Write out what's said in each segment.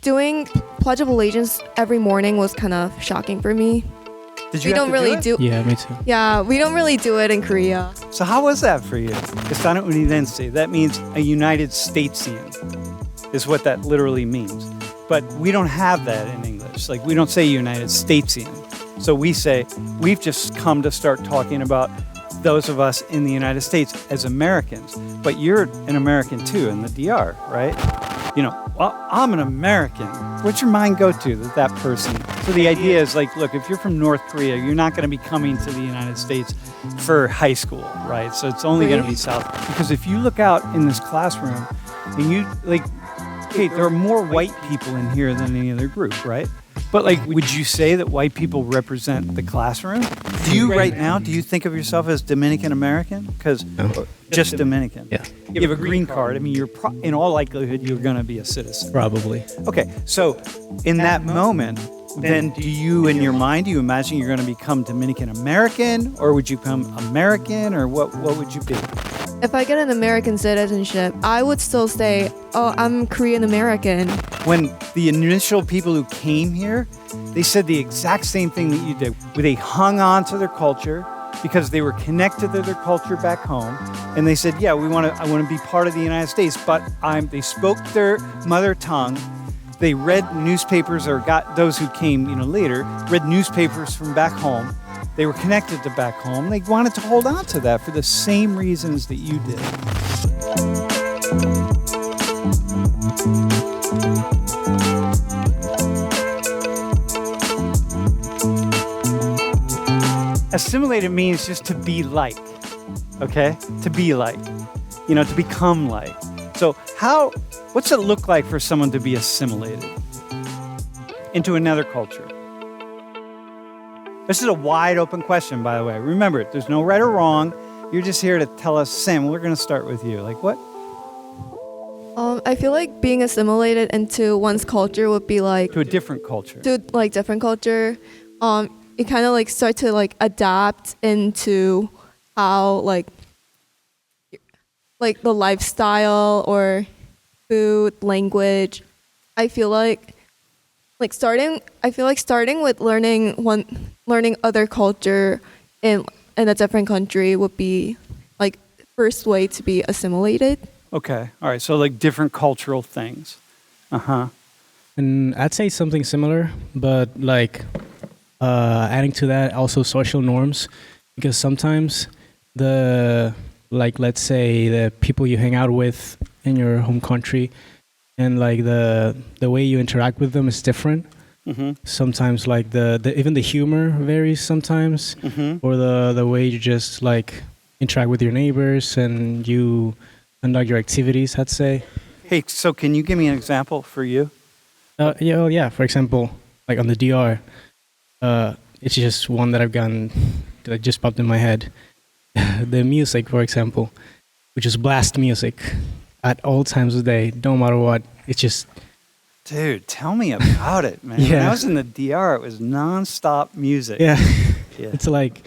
doing Pledge of Allegiance every morning was kind of shocking for me. Did you We have don't to really do it? Yeah, me too. Yeah, we don't really do it in Korea. So how was that for you? Estadounidense, that means a United Statesian, is what that literally means. But we don't have that in English. Like, we don't say United Statesian. So we say, we've just come to start talking about those of us in the United States as Americans. But you're an American too in the DR, right? You know, well, I'm an American. What's your mind go to that person? So the idea is like, look, if you're from North Korea, you're not going to be coming to the United States for high school, right? So it's only going to be South. Because if you look out in this classroom and you like, okay, there are more white people in here than any other group, right? But like, would you say that white people represent the classroom? Do you right now, do you think of yourself as Dominican American? Because just Dominican. Yeah. You have a green card. I mean, in all likelihood, you're going to be a citizen. Probably. Okay, so in that moment, then do you, in your mind, do you imagine you're going to become Dominican American, or would you become American, or what would you be? If I get an American citizenship, I would still say, oh, I'm Korean American. When the initial people who came here, they said the exact same thing that you did. They hung on to their culture because they were connected to their culture back home, and they said, "Yeah, I want to be part of the United States." But they spoke their mother tongue. They read newspapers, or got those who came, later, read newspapers from back home. They were connected to back home. They wanted to hold on to that for the same reasons that you did. Assimilated means just to be like, okay? To be like, to become like. So what's it look like for someone to be assimilated into another culture? This is a wide open question, by the way. Remember, there's no right or wrong. You're just here to tell us, Sam, we're going to start with you. Like what? I feel like being assimilated into one's culture would be like... To a different culture. To like different culture. You kind of like start to like adapt into how like the lifestyle or food, language. I feel like starting with learning other culture in a different country would be like first way to be assimilated. Okay. All right. So like different cultural things. Uh-huh. And I'd say something similar, but like adding to that also social norms, because sometimes let's say the people you hang out with in your home country and like the way you interact with them is different. Mm-hmm. Sometimes like even the humor varies sometimes, mm-hmm. or the way you just like interact with your neighbors and you conduct your activities, I'd say. Hey, so can you give me an example for you? Yeah. For example, like on the DR, it's just one that that just popped in my head. The music, for example, which is blast music at all times of the day, no matter what. It's just... Dude, tell me about it, man. Yeah. When I was in the DR, it was nonstop music. Yeah. Yeah. It's like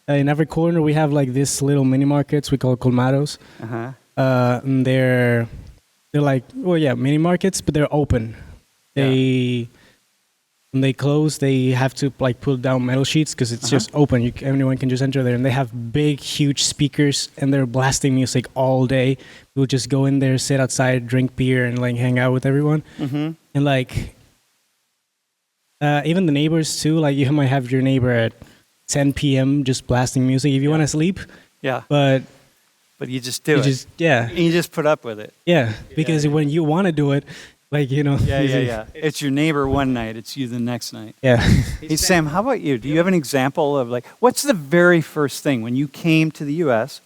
in every corner we have like these little mini markets we call colmados. Uh-huh. And they're like, well, yeah, mini markets, but they're open. When they close, they have to like pull down metal sheets because it's just open. Anyone can just enter there, and they have big, huge speakers, and they're blasting music all day. We'll just go in there, sit outside, drink beer, and like hang out with everyone. Mm-hmm. And like even the neighbors too. Like you might have your neighbor at 10 p.m. just blasting music if you want to sleep. Yeah. But you just do it. And you just put up with it. Yeah, because when you want to do it, like, Yeah. It's your neighbor one night. It's you the next night. Yeah. Hey, Sam, how about you? Do you have an example of like, what's the very first thing when you came to the U.S.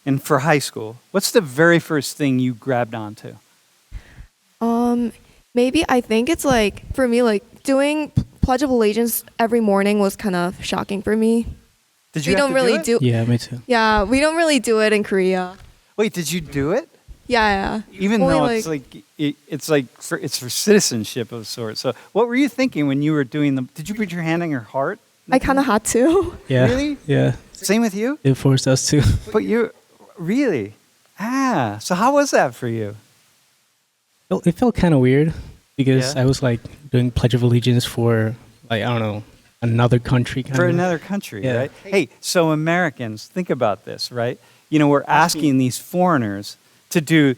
and for high school? What's the very first thing you grabbed onto? Maybe I think it's like, for me, like doing Pledge of Allegiance every morning was kind of shocking for me. Did you do it? Yeah, me too. Yeah, we don't really do it in Korea. Wait, did you do it? Yeah. Even though it's for citizenship of sorts. So what were you thinking when you were doing them? Did you put your hand on your heart? I kind of had to. Yeah. Really? Yeah. Same with you? It forced us to. But you really? So how was that for you? It felt kind of weird because Yeah. I was like doing Pledge of Allegiance for like, I don't know, another country kind For of. another country, Yeah. right? Hey, so Americans, think about this, right? You know, we're asking these foreigners to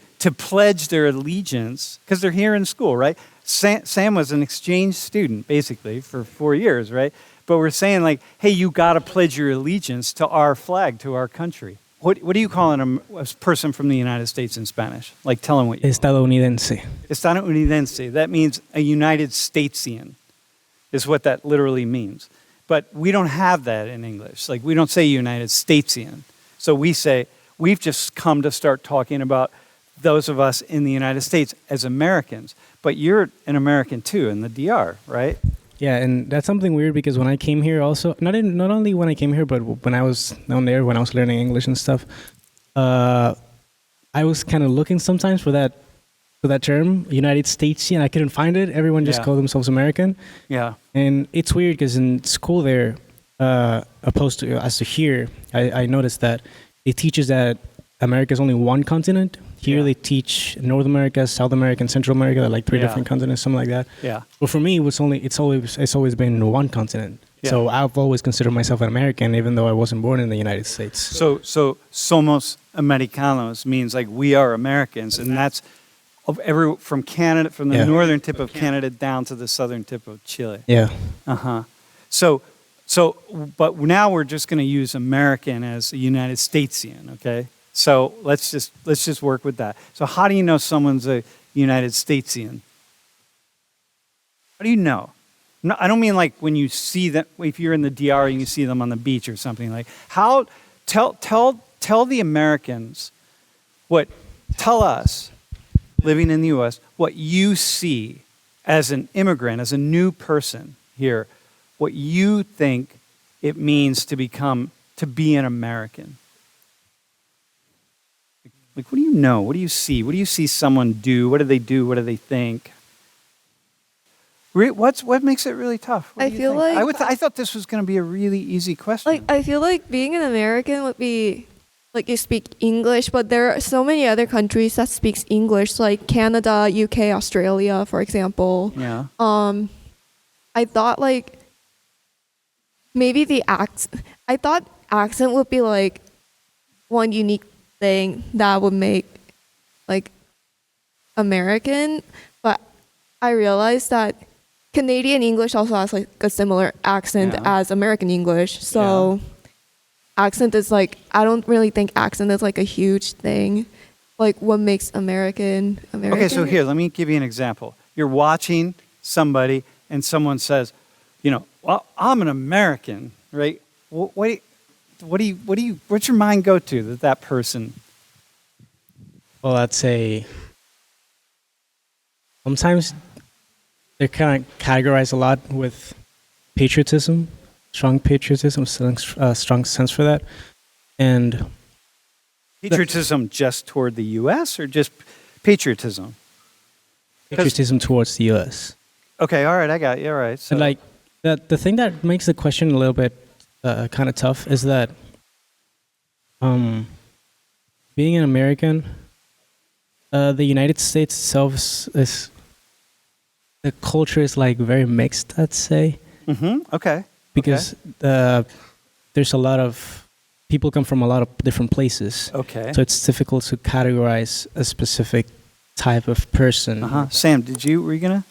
pledge their allegiance because they're here in school, right? Sam was an exchange student basically for 4 years, right? But we're saying like, hey, you got to pledge your allegiance to our flag, to our country. What do you call a person from the United States in Spanish? Like, tell them what you Estadounidense. Estadounidense. That means a United Statesian, is what that literally means. But we don't have that in English. Like, we don't say United Statesian. So we say, we've just come to start talking about those of us in the United States as Americans. But you're an American too in the DR, right? Yeah, and that's something weird because when I came here, also not only when I came here, but when I was down there, when I was learning English and stuff, I was kind of looking sometimes for that term, United Statesian. I couldn't find it. Everyone just Yeah. called themselves American. Yeah. And it's weird because in school there, opposed to as to here, I noticed that it teaches that America is only one continent. Here Yeah. they teach North America, South America, and Central America, like three Yeah. different continents, something like that. Yeah. But for me, it's always been one continent. Yeah. So I've always considered myself an American, even though I wasn't born in the United States. So somos americanos means like we are Americans, and that's from Canada, from the Yeah. northern tip of Canada down to the southern tip of Chile. Yeah. So, but now we're just going to use American as a United Statesian, okay? So let's just work with that. So how do you know someone's a United Statesian? How do you know? No, I don't mean like when you see them, if you're in the DR and you see them on the beach or something like. How tell the Americans tell us living in the U.S. what you see as an immigrant, as a new person here, what you think it means to be an American. Like, what do you know? What do you see? What do you see someone do? What do they do? What do they think? What makes it really tough? What I do you feel think? like- I thought this was going to be a really easy question. Like, I feel like being an American would be like you speak English, but there are so many other countries that speaks English, like Canada, UK, Australia, for example. Yeah. I thought like maybe I thought accent would be like one unique thing that would make like American, but I realized that Canadian English also has like a similar accent Yeah. as American English. So accent is like, I don't really think accent is like a huge thing. Like what makes American. Okay, so here, let me give you an example. You're watching somebody and someone says, well, I'm an American, right? What's your mind go to that person? Well, I'd say sometimes they're kind of categorized a lot with patriotism, strong patriotism, strong sense for that. And Patriotism just toward the U.S. or just patriotism? patriotism towards the U.S. Okay, all right, I got you. All right. So, And like the thing that makes the question a little bit kind of tough is that being an American, the United States itself is the culture is like very mixed, I'd say, okay. because there's a lot of people come from a lot of different places. Okay. So it's difficult to categorize a specific type of person. Sam, were you gonna?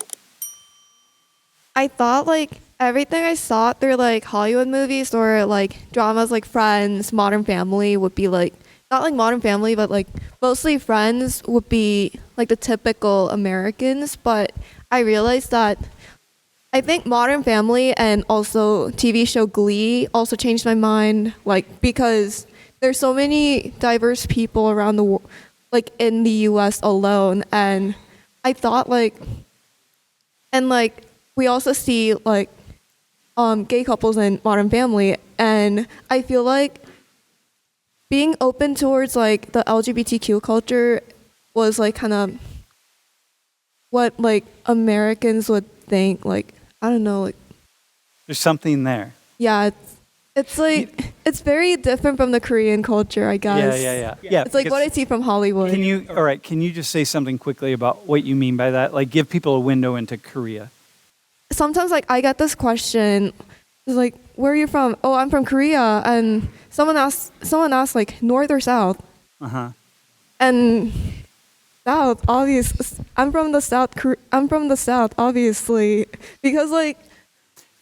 I thought like everything I saw through like Hollywood movies or like dramas like Friends, Modern Family would be like, not like Modern Family, but like mostly Friends would be like the typical Americans. But I realized that I think Modern Family and also TV show Glee also changed my mind, like because there's so many diverse people around the world, like in the U.S. alone, and I thought like, and like we also see like gay couples in Modern Family, and I feel like being open towards like the LGBTQ culture was like kind of what like Americans would think, like I don't know, like There's something there. yeah, It's like it's very different from the Korean culture, I guess. Yeah. It's like what I see from Hollywood. Can you just say something quickly about what you mean by that? Like, give people a window into Korea. Sometimes like I get this question, it's like, where are you from? Oh, I'm from Korea. And someone asks like north or south. And south, obvious. I'm from the south, obviously, because like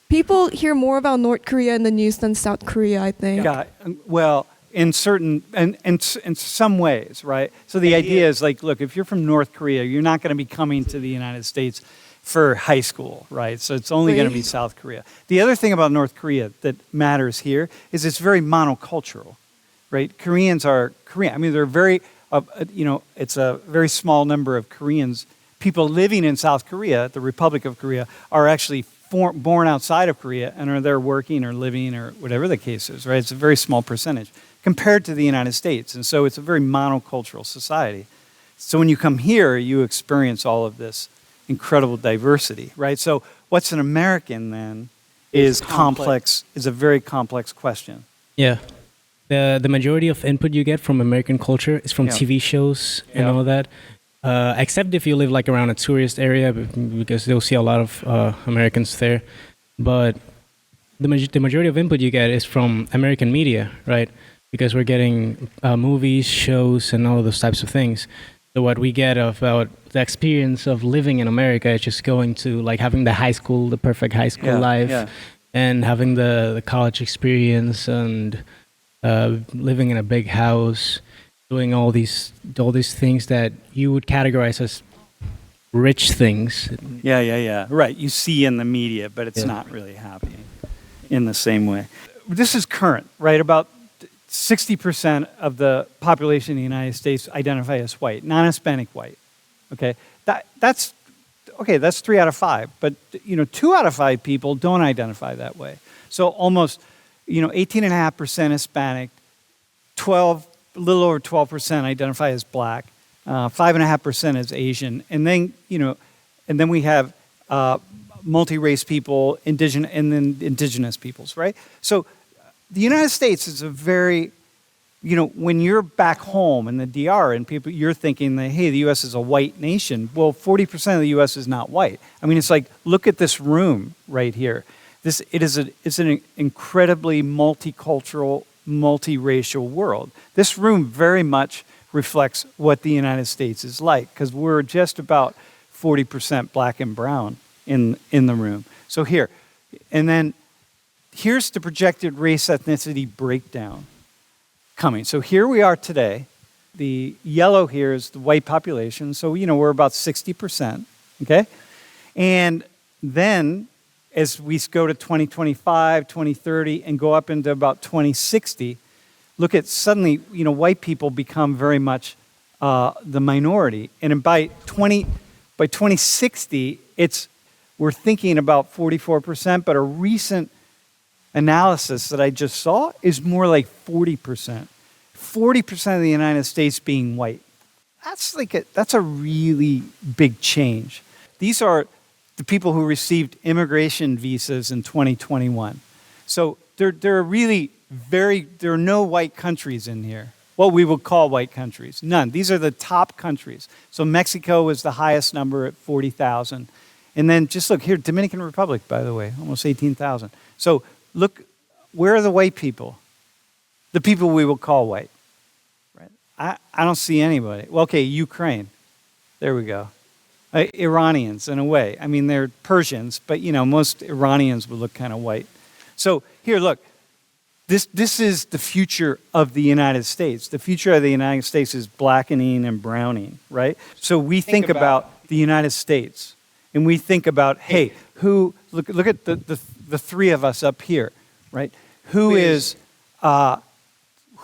people hear more about North Korea in the news than South Korea, I think. Yeah. Well, in certain and in some ways, right? So the idea is like, look, if you're from North Korea, you're not going to be coming to the United States for high school, right? So it's only going to be South Korea. The other thing about North Korea that matters here is it's very monocultural, right? Koreans are Korean. I mean, they're very, it's a very small number of Koreans. People living in South Korea, the Republic of Korea, are actually born outside of Korea and are there working or living or whatever the case is, right? It's a very small percentage compared to the United States. And so it's a very monocultural society. So when you come here, you experience all of this incredible diversity, right? So what's an American then is a very complex question. Yeah. The majority of input you get from American culture is from TV shows and all that. Except if you live like around a tourist area, because you'll see a lot of Americans there. But the majority of input you get is from American media, right? Because we're getting movies, shows, and all those types of things. So what we get about the experience of living in America is just going to like having the perfect high school life, and having the college experience and living in a big house, doing all these things that you would categorize as rich things. Yeah. Right. You see in the media, but it's not really happening in the same way. This is current, right? About 60% of the population in the United States identify as white, non-Hispanic white. Okay, that's 3 out of 5. But 2 out of 5 people don't identify that way. So almost 18.5% Hispanic, a little over 12% identify as black, 5.5% as Asian, and then we have multi-race people, indigenous peoples, right? So the United States is a very, when you're back home in the DR and you're thinking that, hey, the U.S. is a white nation. Well, 40% of the U.S. is not white. I mean, it's like, look at this room right here. It's an incredibly multicultural, multiracial world. This room very much reflects what the United States is like, because we're just about 40% black and brown in the room. So here, and then here's the projected race ethnicity breakdown coming. So here we are today. The yellow here is the white population. So, we're about 60%, okay? And then as we go to 2025, 2030, and go up into about 2060, look at suddenly, white people become very much the minority. And by 2060, we're thinking about 44%, but a recent analysis that I just saw is more like 40%. 40% of the United States being white. That's a really big change. These are the people who received immigration visas in 2021. So there are no white countries in here. What we would call white countries. None. These are the top countries. So Mexico was the highest number at 40,000. And then just look here, Dominican Republic, by the way, almost 18,000. So look, where are the white people? The people we will call white. Right? I don't see anybody. Well, okay, Ukraine. There we go. Iranians, in a way. I mean, they're Persians, but, most Iranians would look kind of white. So here, look. This is the future of the United States. The future of the United States is blackening and browning, right? So we think about the United States, and we think about, hey, look at the three of us up here, right?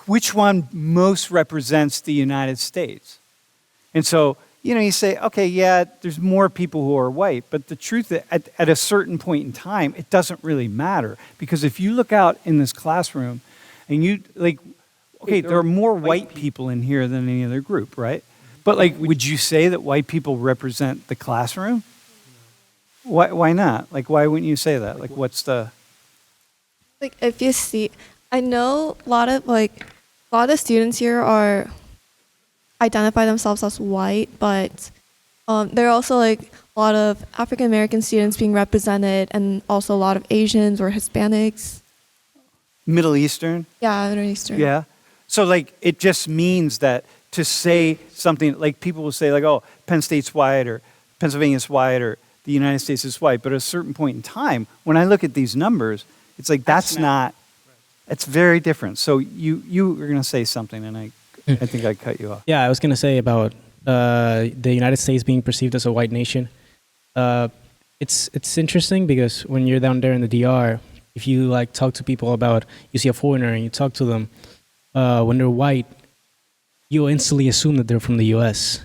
Which one most represents the United States? And so, you say, okay, yeah, there's more people who are white, but the truth is, at a certain point in time, it doesn't really matter. Because if you look out in this classroom, and there are more white people in here than any other group, right? But would you say that white people represent the classroom? Why not? Why wouldn't you say that? Like if you see, I know a lot of students here are identify themselves as white, but there are also like a lot of African American students being represented, and also a lot of Asians or Hispanics. Middle Eastern? Yeah, Middle Eastern. Yeah. So like it just means that to say something like people will say like, oh, Penn State's white or Pennsylvania's white or the United States is white. But at a certain point in time, when I look at these numbers, it's like that's not, it's very different. So you were going to say something and I think I cut you off. Yeah, I was going to say about the United States being perceived as a white nation. It's interesting because when you're down there in the DR, if you like talk to people about, you see a foreigner and you talk to them, when they're white, you instantly assume that they're from the U.S.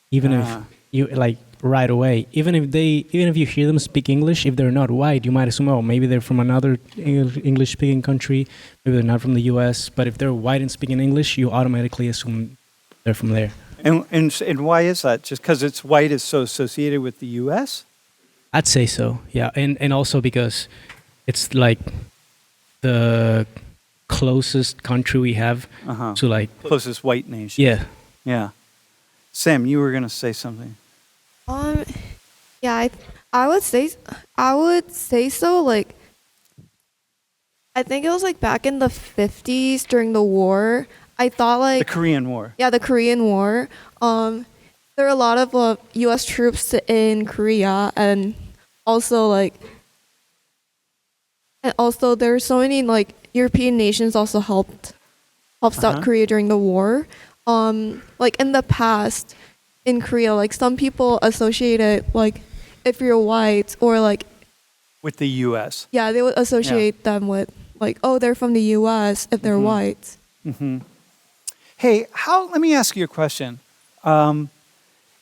Even if you like right away, even if you hear them speak English, if they're not white, you might assume, oh, maybe they're from another English-speaking country, maybe they're not from the U.S. But if they're white and speaking English, you automatically assume they're from there. And why is that? Just because it's white is so associated with the U.S.? I'd say so, yeah, and also because it's like the closest country we have to like closest white nation. Yeah. Yeah. Sam, you were going to say something. Yeah, I would say so. Like, I think it was like back in the 50s during the war. I thought like The Korean War. Yeah, the Korean War. There are a lot of U.S. troops in Korea, and also there are so many like European nations also helped South Korea during the war. Like in the past, in Korea, like some people associate it like if you're white or like With the U.S. yeah, they would associate them with like, oh, they're from the U.S. if they're white. Mm-hmm. Hey, let me ask you a question.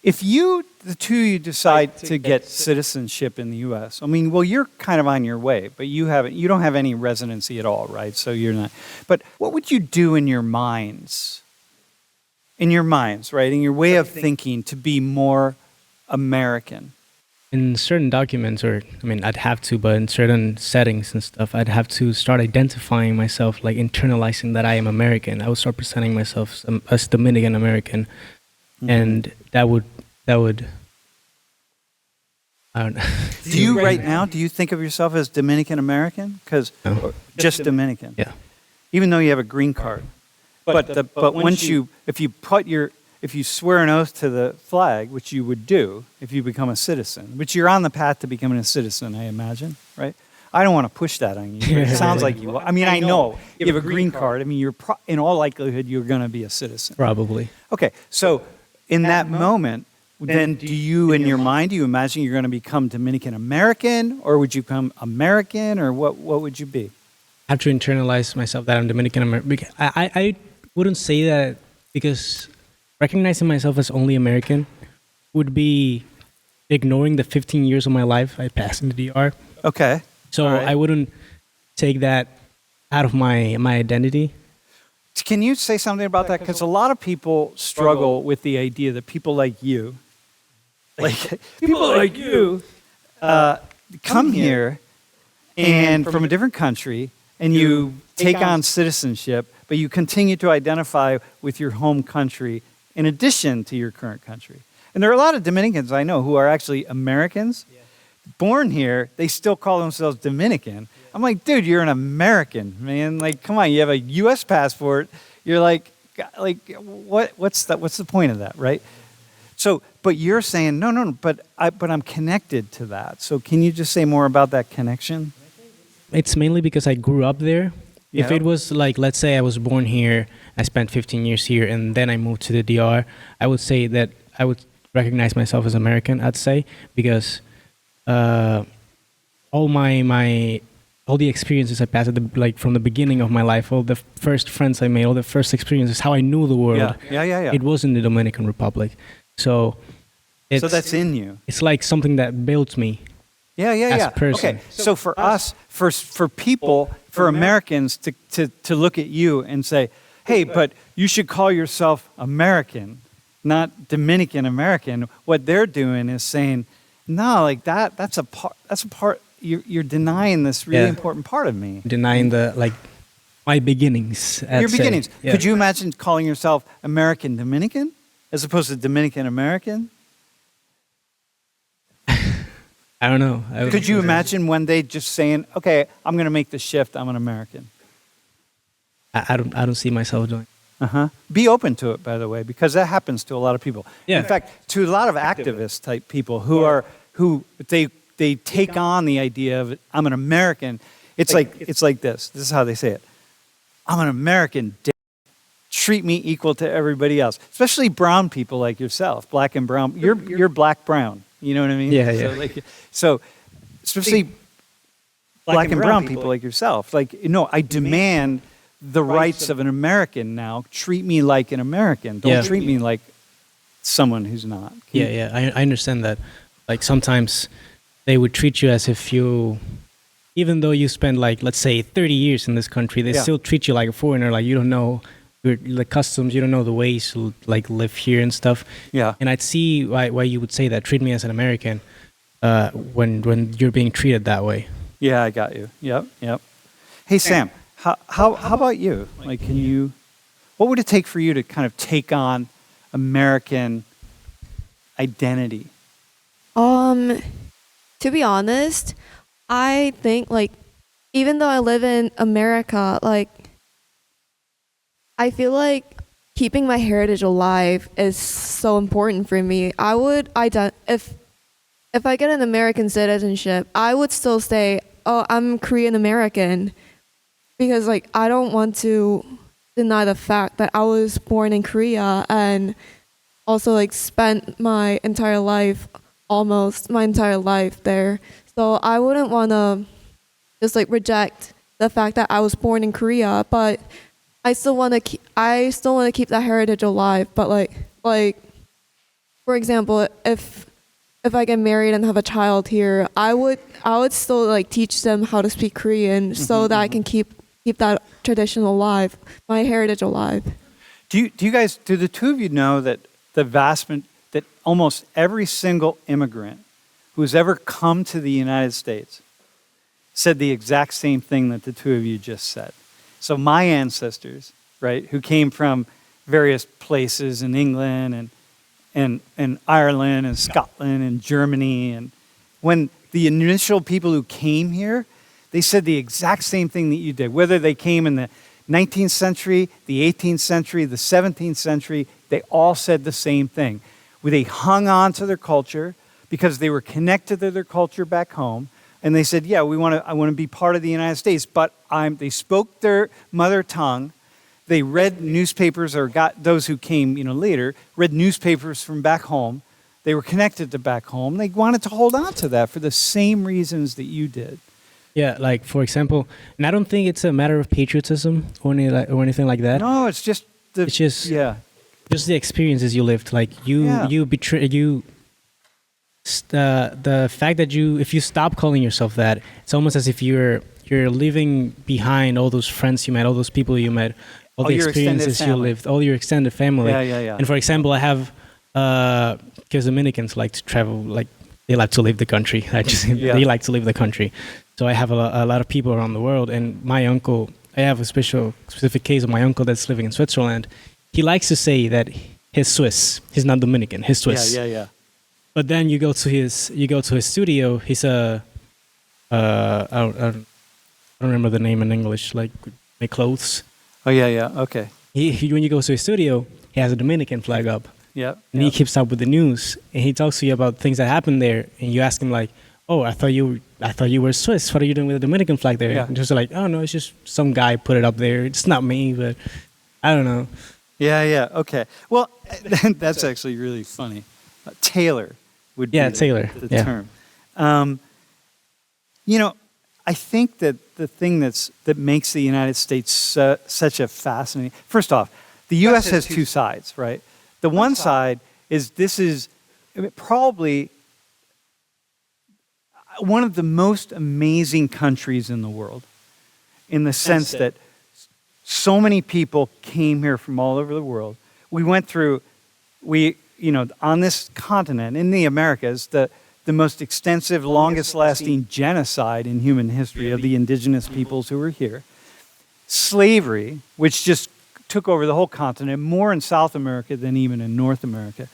If the two of you decide to get citizenship in the U.S., I mean, well, you're kind of on your way, but you don't have any residency at all, right? So you're not. But what would you do in your minds? In your minds, right? In your way of thinking to be more American? in certain documents, or I mean, I'd have to, but in certain settings and stuff, I'd have to start identifying myself, like internalizing that I am American. I would start presenting myself as Dominican American, and that would, I don't know. Do you right now, do you think of yourself as Dominican American? Because just Dominican. Yeah. Even though you have a green card. But once if you swear an oath to the flag, which you would do if you become a citizen, which you're on the path to becoming a citizen, I imagine, right? I don't want to push that on you. But it sounds like you. I mean, I know you have a green card. I mean, in all likelihood, you're going to be a citizen. Probably. Okay, so in that moment, then do you, in your mind, do you imagine you're going to become Dominican American, or would you become American, or what would you be? I have to internalize myself that I'm Dominican American. I wouldn't say that, because recognizing myself as only American would be ignoring the 15 years of my life I passed in the DR. Okay. So right. I wouldn't take that out of my identity. Can you say something about that? Because a lot of people struggle with the idea that people like you, come here and from a different country, and you take on citizenship, but you continue to identify with your home country in addition to your current country. And there are a lot of Dominicans I know who are actually Americans, born here, they still call themselves Dominican. I'm like, dude, you're an American, man. Like, come on, you have a U.S. passport. You're like, what's the point of that, right? So, but you're saying, no, but I'm connected to that. So can you just say more about that connection? It's mainly because I grew up there. If it was like, let's say I was born here, I spent 15 years here, and then I moved to the DR, I would say that I would recognize myself as American, I'd say, because all the experiences I passed from the beginning of my life, all the first friends I made, all the first experiences, how I knew the world. Yeah. It was in the Dominican Republic. So that's in you. It's like something that built me. As a person. Okay, so for us, for people, for Americans to look at you and say, hey, but you should call yourself American, not Dominican American. What they're doing is saying, no, like that's a part. you're denying this really Yeah. important part of me. Denying the like my beginnings. I'd Your say. beginnings. Yeah. Could you imagine calling yourself American Dominican as opposed to Dominican American? I don't know. Could you imagine one day just saying, "Okay, I'm going to make the shift. I'm an American." I don't see myself doing. Be open to it, by the way, because that happens to a lot of people. Yeah. In fact, to a lot of activist type people who they take on the idea of I'm an American. It's like this. This is how they say it. I'm an American. Treat me equal to everybody else, especially brown people like yourself, black and brown. You're black brown. You know what I mean? Yeah, So, yeah. so especially black and brown people like yourself. Like, no, I demand the rights of an American now. Treat me like an American. Don't treat me like someone who's not. Yeah. I understand that. Like sometimes they would treat you as if you, even though you spend like, let's say 30 years in this country, they still treat you like a foreigner. Like you don't know the customs, you don't know the ways to like live here and stuff. Yeah. And I'd see why you would say that, treat me as an American, when you're being treated that way. Yeah, I got you. Yep. Hey, Sam, how about you? Like, what would it take for you to kind of take on American identity? To be honest, I think like even though I live in America, like I feel like keeping my heritage alive is so important for me. If I get an American citizenship, I would still say, "Oh, I'm Korean American," because like I don't want to deny the fact that I was born in Korea and also like spent almost my entire life there. So I wouldn't want to just like reject the fact that I was born in Korea, but I still want to keep that heritage alive. But like for example, if I get married and have a child here, I would still like teach them how to speak Korean so that I can keep that tradition alive, my heritage alive. Do the two of you know that that almost every single immigrant who's ever come to the United States said the exact same thing that the two of you just said? So my ancestors, right, who came from various places in England and Ireland and Scotland and Germany, and when the initial people who came here, they said the exact same thing that you did. Whether they came in the 19th century, the 18th century, the 17th century, they all said the same thing. They hung on to their culture because they were connected to their culture back home. And they said, yeah, I want to be part of the United States, but they spoke their mother tongue. They read newspapers, or got those who came, later, read newspapers from back home. They were connected to back home. They wanted to hold on to that for the same reasons that you did. Yeah, like for example, and I don't think it's a matter of patriotism or anything like that. No, it's just just the experiences you lived. Like the fact that if you stop calling yourself that, it's almost as if you're leaving behind all those friends you met, all those people you met, all the experiences you lived, all your extended family. Yeah. And for example, I have because Dominicans like to travel, like they like to leave the country. They like to leave the country. So I have a lot of people around the world, and my uncle, I have a specific case of my uncle that's living in Switzerland. He likes to say that he's Swiss. He's not Dominican. He's Swiss. Yeah. But then you go to his studio. He's I don't remember the name in English. Like make clothes. Oh yeah. Okay. He when you go to his studio, he has a Dominican flag up. Yeah. And he keeps up with the news, and he talks to you about things that happened there. And you ask him like, "Oh, I thought you were Swiss. What are you doing with the Dominican flag there?" Yeah. And just like, "Oh no, it's just some guy put it up there. It's not me, but I don't know." Yeah. Okay. Well, that's actually really funny. Tailor would be the term. I think that the thing that makes the United States such a fascinating. First off, the U.S. has two sides, right? The one side is probably one of the most amazing countries in the world, in the sense that so many people came here from all over the world. We went through, on this continent, in the Americas, the the most extensive, longest-lasting genocide in human history of the indigenous peoples who were here. Slavery, which just took over the whole continent, more in South America than even in North America.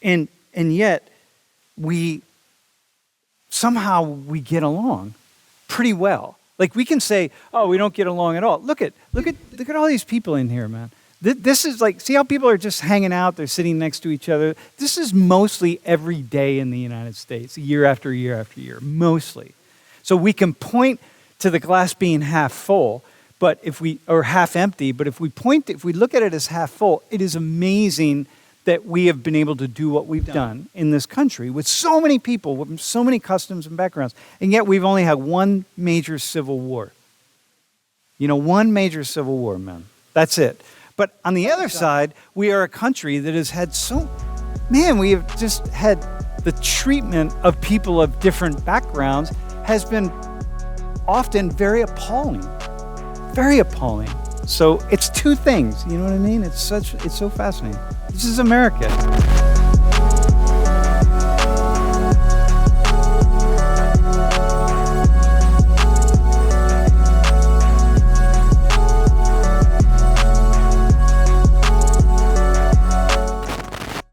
And yet, somehow we get along pretty well. Like we can say, oh, we don't get along at all. Look at all these people in here, man. This is like, see how people are just hanging out, they're sitting next to each other. This is mostly every day in the United States, year after year after year, mostly. So we can point to the glass being half full, or half empty, but if we look at it as half full, it is amazing that we have been able to do what we've done in this country with so many people, with so many customs and backgrounds, and yet we've only had one major civil war. One major civil war, man. That's it. But on the other side, we are a country that has had we have just had the treatment of people of different backgrounds has been often very appalling. Very appalling. So it's two things, you know what I mean? It's so fascinating. This is America.